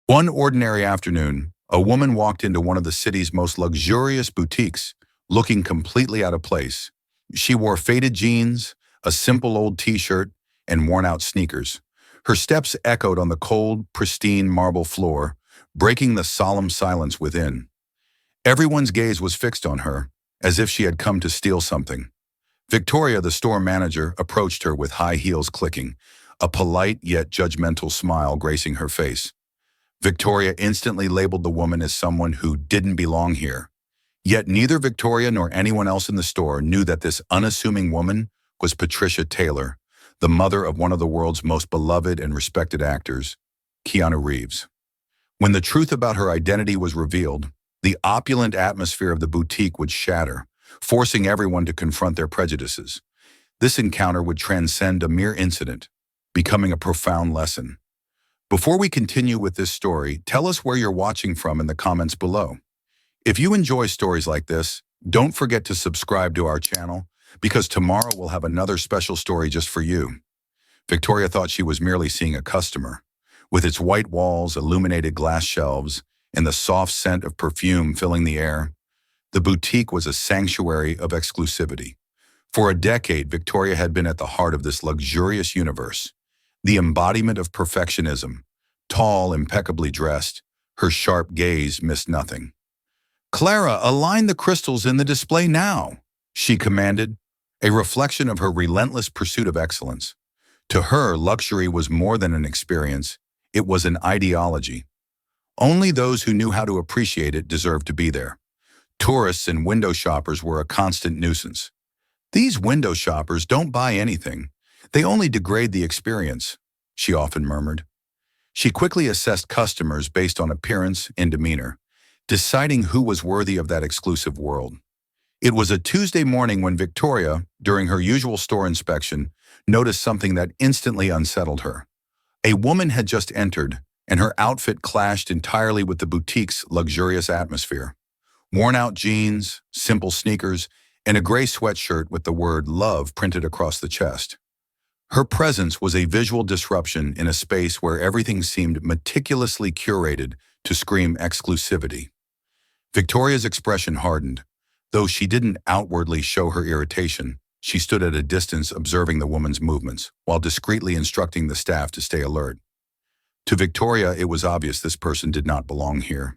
One ordinary afternoon, a woman walked into one of the city's most luxurious boutiques, looking completely out of place. She wore faded jeans, a simple old t-shirt, and worn-out sneakers. Her steps echoed on the cold, pristine marble floor, breaking the solemn silence within. Everyone's gaze was fixed on her, as if she had come to steal something. Victoria, the store manager, approached her with high heels clicking, a polite yet judgmental smile gracing her face. Victoria instantly labeled the woman as someone who didn't belong here. Yet neither Victoria nor anyone else in the store knew that this unassuming woman was Patricia Taylor, the mother of one of the world's most beloved and respected actors, Keanu Reeves. When the truth about her identity was revealed, the opulent atmosphere of the boutique would shatter, forcing everyone to confront their prejudices. This encounter would transcend a mere incident, becoming a profound lesson. Before we continue with this story, tell us where you're watching from in the comments below. If you enjoy stories like this, don't forget to subscribe to our channel, because tomorrow we'll have another special story just for you. Victoria thought she was merely seeing a customer. With its white walls, illuminated glass shelves, and the soft scent of perfume filling the air, the boutique was a sanctuary of exclusivity. For a decade, Victoria had been at the heart of this luxurious universe, the embodiment of perfectionism. Tall, impeccably dressed, her sharp gaze missed nothing. "Clara, align the crystals in the display now," she commanded, a reflection of her relentless pursuit of excellence. To her, luxury was more than an experience, it was an ideology. Only those who knew how to appreciate it deserved to be there. Tourists and window shoppers were a constant nuisance. "These window shoppers don't buy anything. They only degrade the experience," she often murmured. She quickly assessed customers based on appearance and demeanor, deciding who was worthy of that exclusive world. It was a Tuesday morning when Victoria, during her usual store inspection, noticed something that instantly unsettled her. A woman had just entered, and her outfit clashed entirely with the boutique's luxurious atmosphere. Worn-out jeans, simple sneakers, and a gray sweatshirt with the word "love" printed across the chest. Her presence was a visual disruption in a space where everything seemed meticulously curated to scream exclusivity. Victoria's expression hardened. Though she didn't outwardly show her irritation, she stood at a distance observing the woman's movements, while discreetly instructing the staff to stay alert. To Victoria, it was obvious this person did not belong here.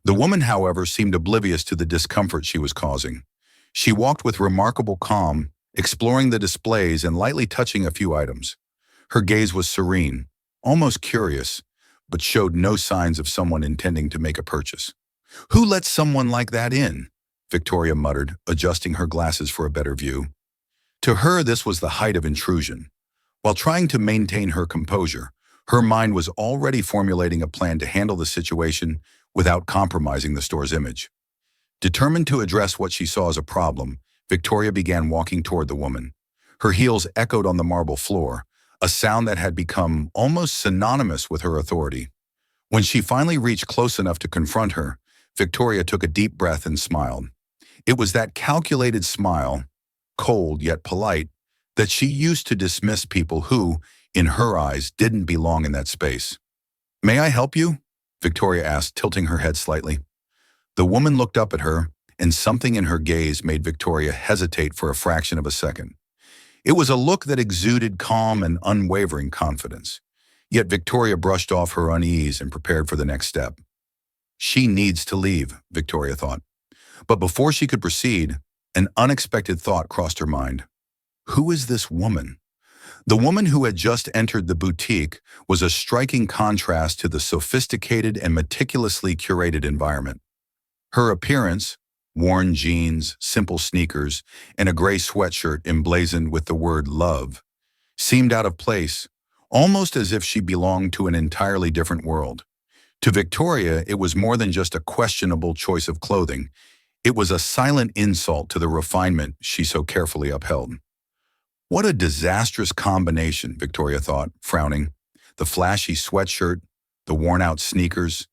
The woman, however, seemed oblivious to the discomfort she was causing. She walked with remarkable calm, exploring the displays and lightly touching a few items. Her gaze was serene, almost curious, but showed no signs of someone intending to make a purchase. "Who lets someone like that in?" Victoria muttered, adjusting her glasses for a better view. To her, this was the height of intrusion. While trying to maintain her composure, her mind was already formulating a plan to handle the situation without compromising the store's image. Determined to address what she saw as a problem, Victoria began walking toward the woman. Her heels echoed on the marble floor, a sound that had become almost synonymous with her authority. When she finally reached close enough to confront her, Victoria took a deep breath and smiled. It was that calculated smile, cold yet polite, that she used to dismiss people who, in her eyes, didn't belong in that space. "May I help you?" Victoria asked, tilting her head slightly. The woman looked up at her, and something in her gaze made Victoria hesitate for a fraction of a second. It was a look that exuded calm and unwavering confidence. Yet Victoria brushed off her unease and prepared for the next step. She needs to leave, Victoria thought. But before she could proceed, an unexpected thought crossed her mind. Who is this woman? The woman who had just entered the boutique was a striking contrast to the sophisticated and meticulously curated environment. Her appearance, worn jeans, simple sneakers, and a gray sweatshirt emblazoned with the word "love," seemed out of place, almost as if she belonged to an entirely different world. To Victoria, it was more than just a questionable choice of clothing. It was a silent insult to the refinement she so carefully upheld. What a disastrous combination, Victoria thought, frowning. The flashy sweatshirt, the worn-out sneakers.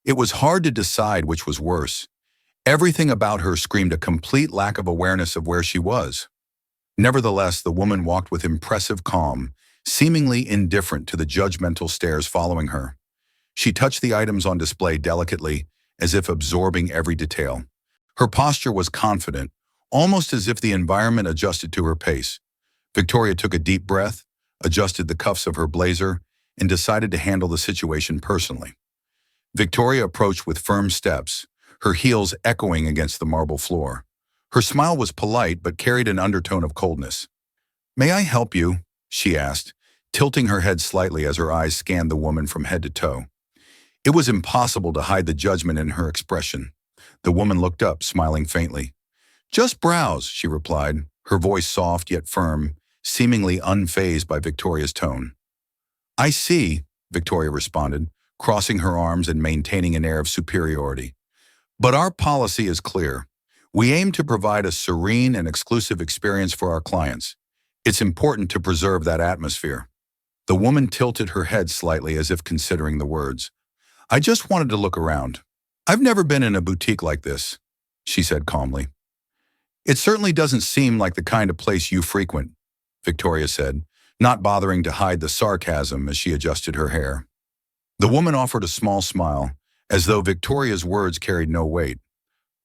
It was hard to decide which was worse. Everything about her screamed a complete lack of awareness of where she was. Nevertheless, the woman walked with impressive calm, seemingly indifferent to the judgmental stares following her. She touched the items on display delicately, as if absorbing every detail. Her posture was confident, almost as if the environment adjusted to her pace. Victoria took a deep breath, adjusted the cuffs of her blazer, and decided to handle the situation personally. Victoria approached with firm steps, her heels echoing against the marble floor. Her smile was polite but carried an undertone of coldness. "May I help you?" she asked, tilting her head slightly as her eyes scanned the woman from head to toe. It was impossible to hide the judgment in her expression. The woman looked up, smiling faintly. "Just browse," she replied, her voice soft yet firm, seemingly unfazed by Victoria's tone. "I see," Victoria responded, crossing her arms and maintaining an air of superiority. "But our policy is clear. We aim to provide a serene and exclusive experience for our clients. It's important to preserve that atmosphere." The woman tilted her head slightly as if considering the words. "I just wanted to look around. I've never been in a boutique like this," she said calmly. "It certainly doesn't seem like the kind of place you frequent," Victoria said, not bothering to hide the sarcasm as she adjusted her hair. The woman offered a small smile, as though Victoria's words carried no weight.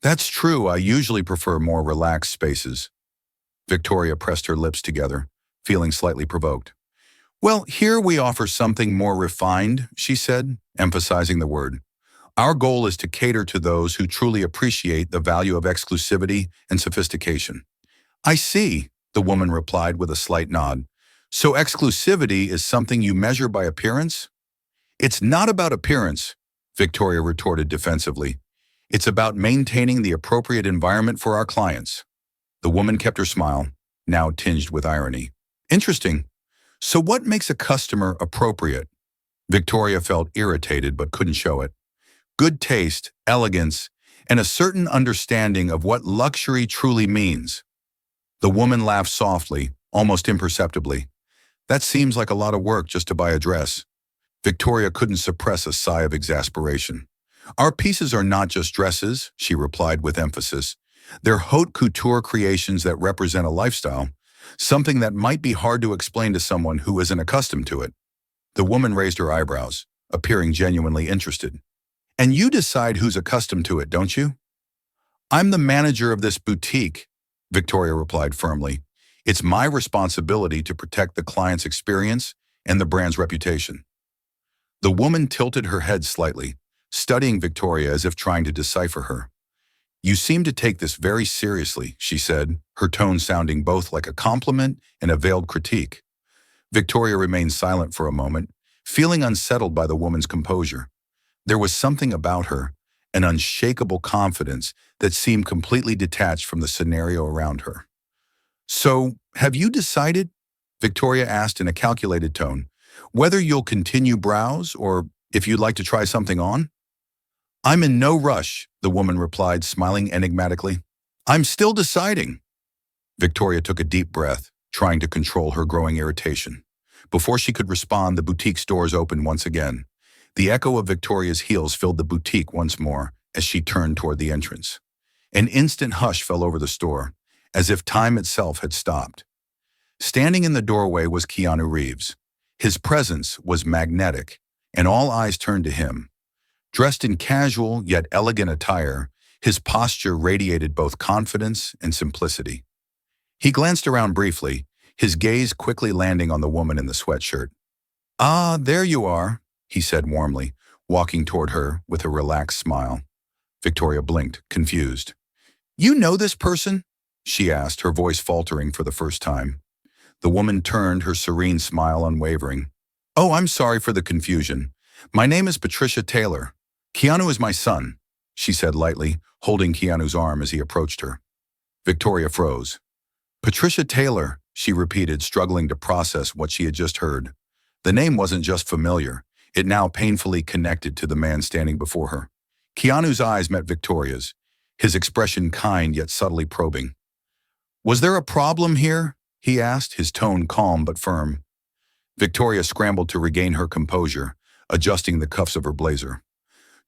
"That's true, I usually prefer more relaxed spaces." Victoria pressed her lips together, feeling slightly provoked. "Well, here we offer something more refined," she said, emphasizing the word. "Our goal is to cater to those who truly appreciate the value of exclusivity and sophistication." "I see," the woman replied with a slight nod. "So exclusivity is something you measure by appearance?" "It's not about appearance," Victoria retorted defensively. "It's about maintaining the appropriate environment for our clients." The woman kept her smile, now tinged with irony. "Interesting. So what makes a customer appropriate?" Victoria felt irritated but couldn't show it. "Good taste, elegance, and a certain understanding of what luxury truly means." The woman laughed softly, almost imperceptibly. "That seems like a lot of work just to buy a dress." Victoria couldn't suppress a sigh of exasperation. "Our pieces are not just dresses," she replied with emphasis. "They're haute couture creations that represent a lifestyle, something that might be hard to explain to someone who isn't accustomed to it." The woman raised her eyebrows, appearing genuinely interested. "And you decide who's accustomed to it, don't you?" "I'm the manager of this boutique," Victoria replied firmly. "It's my responsibility to protect the client's experience and the brand's reputation." The woman tilted her head slightly, studying Victoria as if trying to decipher her. "You seem to take this very seriously," she said, her tone sounding both like a compliment and a veiled critique. Victoria remained silent for a moment, feeling unsettled by the woman's composure. There was something about her, an unshakable confidence that seemed completely detached from the scenario around her. "So, have you decided," Victoria asked in a calculated tone, "whether you'll continue browse or if you'd like to try something on?" "I'm in no rush," the woman replied, smiling enigmatically. "I'm still deciding." Victoria took a deep breath, trying to control her growing irritation. Before she could respond, the boutique's doors opened once again. The echo of Victoria's heels filled the boutique once more as she turned toward the entrance. An instant hush fell over the store, as if time itself had stopped. Standing in the doorway was Keanu Reeves. His presence was magnetic, and all eyes turned to him. Dressed in casual yet elegant attire, his posture radiated both confidence and simplicity. He glanced around briefly, his gaze quickly landing on the woman in the sweatshirt. "Ah, there you are," he said warmly, walking toward her with a relaxed smile. Victoria blinked, confused. "You know this person?" she asked, her voice faltering for the first time. The woman turned, her serene smile unwavering. "Oh, I'm sorry for the confusion. My name is Patricia Taylor. Keanu is my son," she said lightly, holding Keanu's arm as he approached her. Victoria froze. "Patricia Taylor," she repeated, struggling to process what she had just heard. The name wasn't just familiar, it now painfully connected to the man standing before her. Keanu's eyes met Victoria's, his expression kind yet subtly probing. "Was there a problem here?" he asked, his tone calm but firm. Victoria scrambled to regain her composure, adjusting the cuffs of her blazer.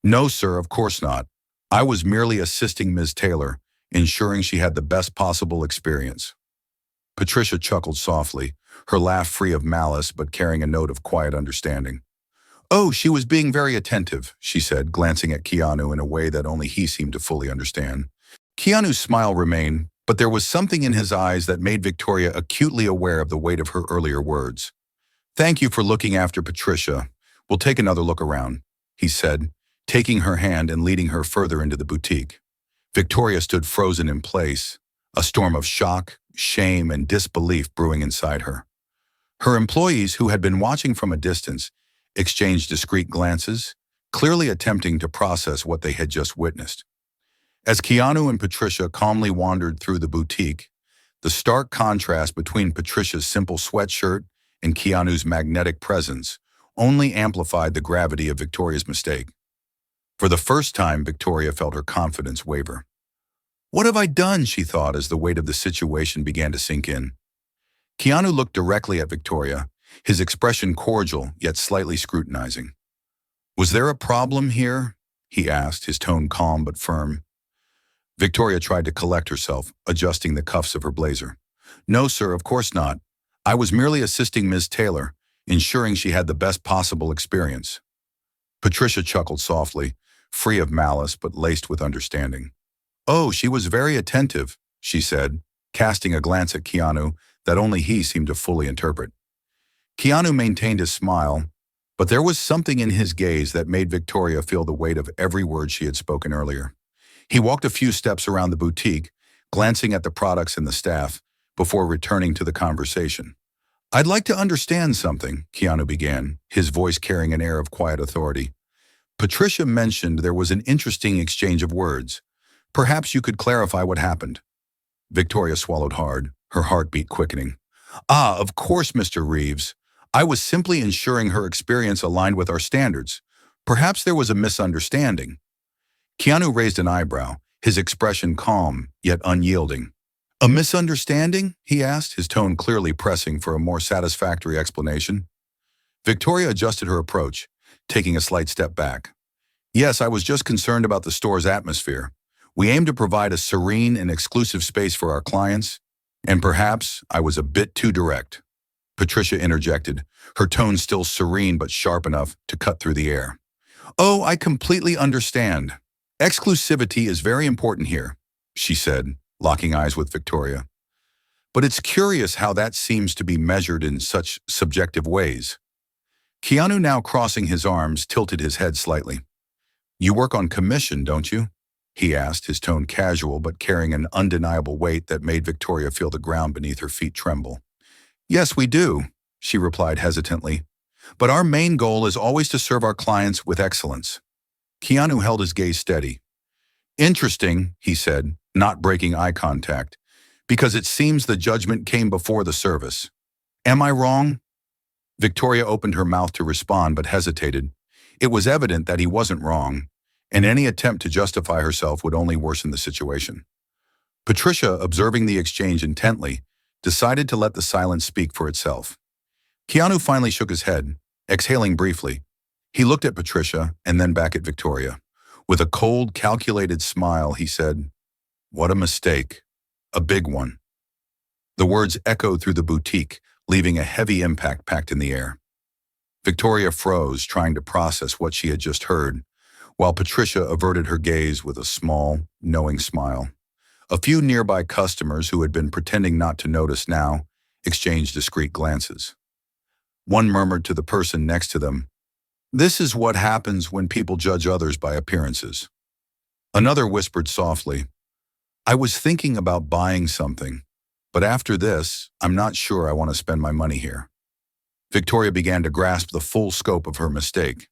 "No, sir, of course not. I was merely assisting Ms. Taylor, ensuring she had the best possible experience." Patricia chuckled softly, her laugh free of malice but carrying a note of quiet understanding. Oh, she was being very attentive, she said, glancing at Keanu in a way that only he seemed to fully understand. Keanu's smile remained, but there was something in his eyes that made Victoria acutely aware of the weight of her earlier words. Thank you for looking after Patricia. We'll take another look around, he said, taking her hand and leading her further into the boutique. Victoria stood frozen in place, a storm of shock, shame, and disbelief brewing inside her. Her employees, who had been watching from a distance, exchanged discreet glances, clearly attempting to process what they had just witnessed. As Keanu and Patricia calmly wandered through the boutique, the stark contrast between Patricia's simple sweatshirt and Keanu's magnetic presence only amplified the gravity of Victoria's mistake. For the first time, Victoria felt her confidence waver. What have I done, she thought as the weight of the situation began to sink in. Keanu looked directly at Victoria, his expression cordial yet slightly scrutinizing. Was there a problem here? He asked, his tone calm but firm. Victoria tried to collect herself, adjusting the cuffs of her blazer. No, sir, of course not. I was merely assisting Ms. Taylor, ensuring she had the best possible experience. Patricia chuckled softly, free of malice but laced with understanding. Oh, she was very attentive, she said, casting a glance at Keanu that only he seemed to fully interpret. Keanu maintained his smile, but there was something in his gaze that made Victoria feel the weight of every word she had spoken earlier. He walked a few steps around the boutique, glancing at the products and the staff, before returning to the conversation. I'd like to understand something, Keanu began, his voice carrying an air of quiet authority. Patricia mentioned there was an interesting exchange of words. Perhaps you could clarify what happened. Victoria swallowed hard, her heartbeat quickening. Ah, of course, Mr. Reeves. I was simply ensuring her experience aligned with our standards. Perhaps there was a misunderstanding. Keanu raised an eyebrow, his expression calm, yet unyielding. A misunderstanding? He asked, his tone clearly pressing for a more satisfactory explanation. Victoria adjusted her approach, taking a slight step back. Yes, I was just concerned about the store's atmosphere. We aim to provide a serene and exclusive space for our clients, and perhaps I was a bit too direct. Patricia interjected, her tone still serene but sharp enough to cut through the air. Oh, I completely understand. Exclusivity is very important here, she said, locking eyes with Victoria. But it's curious how that seems to be measured in such subjective ways. Keanu, now crossing his arms, tilted his head slightly. You work on commission, don't you? He asked, his tone casual but carrying an undeniable weight that made Victoria feel the ground beneath her feet tremble. Yes, we do, she replied hesitantly. But our main goal is always to serve our clients with excellence. Keanu held his gaze steady. Interesting, he said, not breaking eye contact, because it seems the judgment came before the service. Am I wrong? Victoria opened her mouth to respond but hesitated. It was evident that he wasn't wrong, and any attempt to justify herself would only worsen the situation. Patricia, observing the exchange intently, decided to let the silence speak for itself. Keanu finally shook his head, exhaling briefly. He looked at Patricia and then back at Victoria. With a cold, calculated smile, he said, "What a mistake. A big one." The words echoed through the boutique, leaving a heavy impact packed in the air. Victoria froze, trying to process what she had just heard, while Patricia averted her gaze with a small, knowing smile. A few nearby customers who had been pretending not to notice now exchanged discreet glances. One murmured to the person next to them, "This is what happens when people judge others by appearances." Another whispered softly, "I was thinking about buying something, but after this, I'm not sure I want to spend my money here." Victoria began to grasp the full scope of her mistake.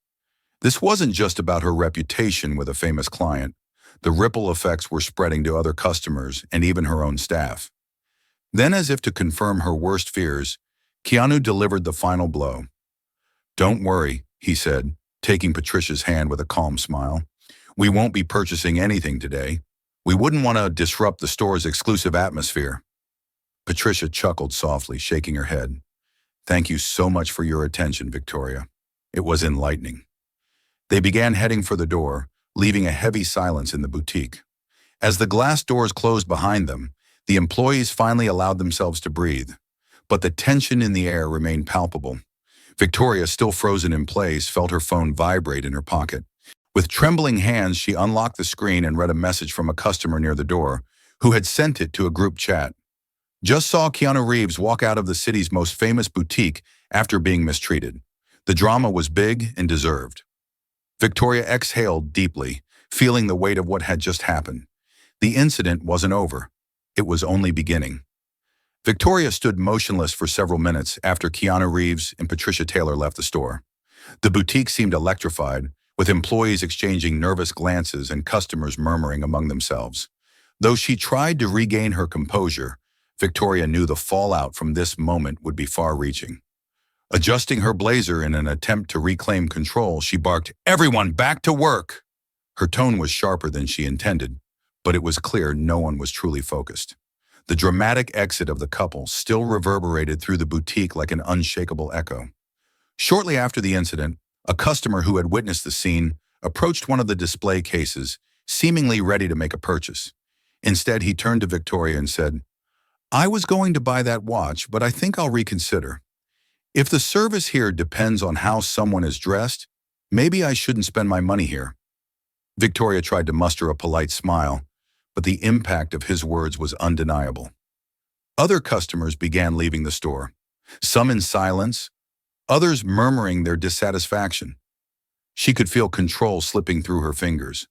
This wasn't just about her reputation with a famous client. The ripple effects were spreading to other customers and even her own staff. Then, as if to confirm her worst fears, Keanu delivered the final blow. "Don't worry," he said, taking Patricia's hand with a calm smile. "We won't be purchasing anything today. We wouldn't want to disrupt the store's exclusive atmosphere." Patricia chuckled softly, shaking her head. "Thank you so much for your attention, Victoria. It was enlightening." They began heading for the door, leaving a heavy silence in the boutique. As the glass doors closed behind them, the employees finally allowed themselves to breathe. But the tension in the air remained palpable. Victoria, still frozen in place, felt her phone vibrate in her pocket. With trembling hands, she unlocked the screen and read a message from a customer near the door, who had sent it to a group chat. Just saw Keanu Reeves walk out of the city's most famous boutique after being mistreated. The drama was big and deserved. Victoria exhaled deeply, feeling the weight of what had just happened. The incident wasn't over. It was only beginning. Victoria stood motionless for several minutes after Keanu Reeves and Patricia Taylor left the store. The boutique seemed electrified, with employees exchanging nervous glances and customers murmuring among themselves. Though she tried to regain her composure, Victoria knew the fallout from this moment would be far-reaching. Adjusting her blazer in an attempt to reclaim control, she barked, "Everyone back to work!" Her tone was sharper than she intended, but it was clear no one was truly focused. The dramatic exit of the couple still reverberated through the boutique like an unshakable echo. Shortly after the incident, a customer who had witnessed the scene approached one of the display cases, seemingly ready to make a purchase. Instead, he turned to Victoria and said, "I was going to buy that watch, but I think I'll reconsider. If the service here depends on how someone is dressed, maybe I shouldn't spend my money here." Victoria tried to muster a polite smile, but the impact of his words was undeniable. Other customers began leaving the store, some in silence, others murmuring their dissatisfaction. She could feel control slipping through her fingers.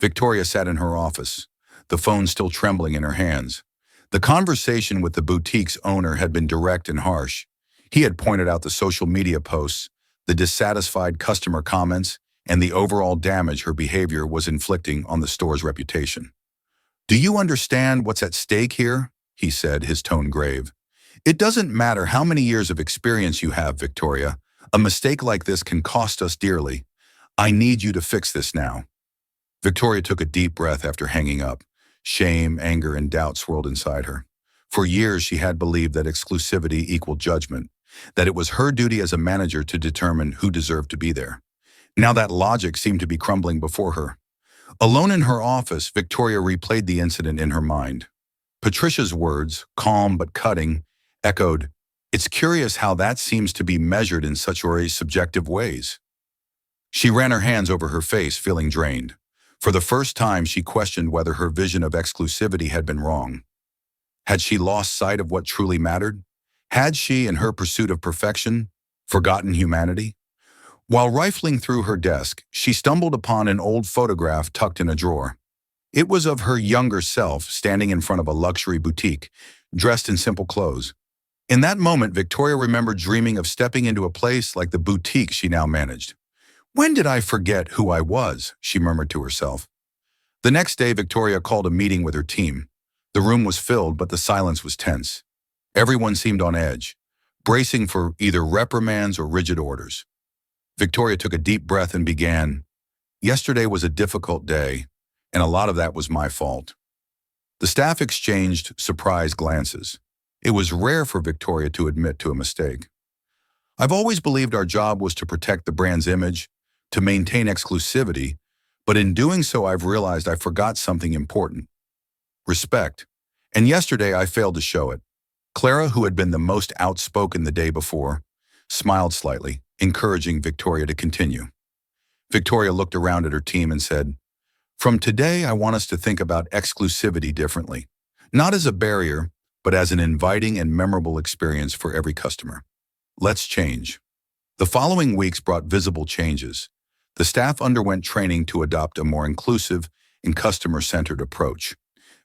Victoria sat in her office, the phone still trembling in her hands. The conversation with the boutique's owner had been direct and harsh. He had pointed out the social media posts, the dissatisfied customer comments, and the overall damage her behavior was inflicting on the store's reputation. "Do you understand what's at stake here?" he said, his tone grave. "It doesn't matter how many years of experience you have, Victoria. A mistake like this can cost us dearly. I need you to fix this now." Victoria took a deep breath after hanging up. Shame, anger, and doubt swirled inside her. For years, she had believed that exclusivity equaled judgment, that it was her duty as a manager to determine who deserved to be there. Now that logic seemed to be crumbling before her. Alone in her office, Victoria replayed the incident in her mind. Patricia's words, calm but cutting, echoed, "It's curious how that seems to be measured in such very subjective ways." She ran her hands over her face, feeling drained. For the first time, she questioned whether her vision of exclusivity had been wrong. Had she lost sight of what truly mattered? Had she, in her pursuit of perfection, forgotten humanity? While rifling through her desk, she stumbled upon an old photograph tucked in a drawer. It was of her younger self standing in front of a luxury boutique, dressed in simple clothes. In that moment, Victoria remembered dreaming of stepping into a place like the boutique she now managed. "When did I forget who I was?" she murmured to herself. The next day, Victoria called a meeting with her team. The room was filled, but the silence was tense. Everyone seemed on edge, bracing for either reprimands or rigid orders. Victoria took a deep breath and began, "Yesterday was a difficult day, and a lot of that was my fault." The staff exchanged surprised glances. It was rare for Victoria to admit to a mistake. "I've always believed our job was to protect the brand's image, to maintain exclusivity, but in doing so I've realized I forgot something important. Respect. And yesterday I failed to show it." Clara, who had been the most outspoken the day before, smiled slightly, encouraging Victoria to continue. Victoria looked around at her team and said, "From today, I want us to think about exclusivity differently, not as a barrier, but as an inviting and memorable experience for every customer. Let's change." The following weeks brought visible changes. The staff underwent training to adopt a more inclusive and customer-centered approach.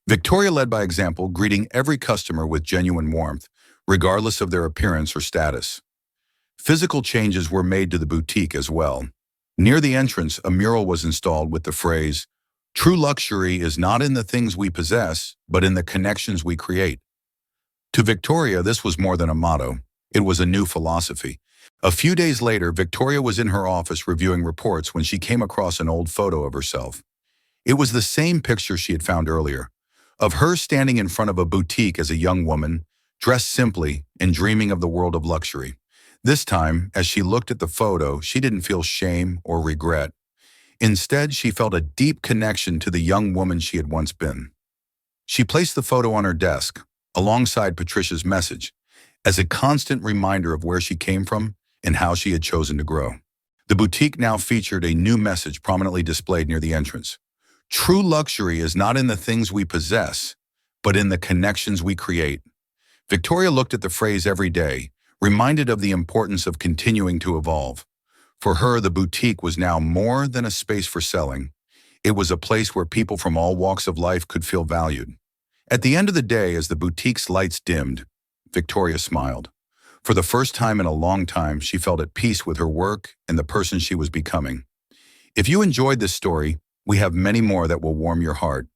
Victoria led by example, greeting every customer with genuine warmth, regardless of their appearance or status. Physical changes were made to the boutique as well. Near the entrance, a mural was installed with the phrase, "True luxury is not in the things we possess, but in the connections we create." To Victoria, this was more than a motto. It was a new philosophy. A few days later, Victoria was in her office reviewing reports when she came across an old photo of herself. It was the same picture she had found earlier, of her standing in front of a boutique as a young woman, dressed simply and dreaming of the world of luxury. This time, as she looked at the photo, she didn't feel shame or regret. Instead, she felt a deep connection to the young woman she had once been. She placed the photo on her desk, alongside Patricia's message, as a constant reminder of where she came from and how she had chosen to grow. The boutique now featured a new message prominently displayed near the entrance. True luxury is not in the things we possess, but in the connections we create. Victoria looked at the phrase every day, reminded of the importance of continuing to evolve. For her, the boutique was now more than a space for selling. It was a place where people from all walks of life could feel valued. At the end of the day, as the boutique's lights dimmed, Victoria smiled. For the first time in a long time, she felt at peace with her work and the person she was becoming. If you enjoyed this story, we have many more that will warm your heart.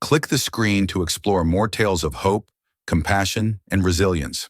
Click the screen to explore more tales of hope, compassion, and resilience.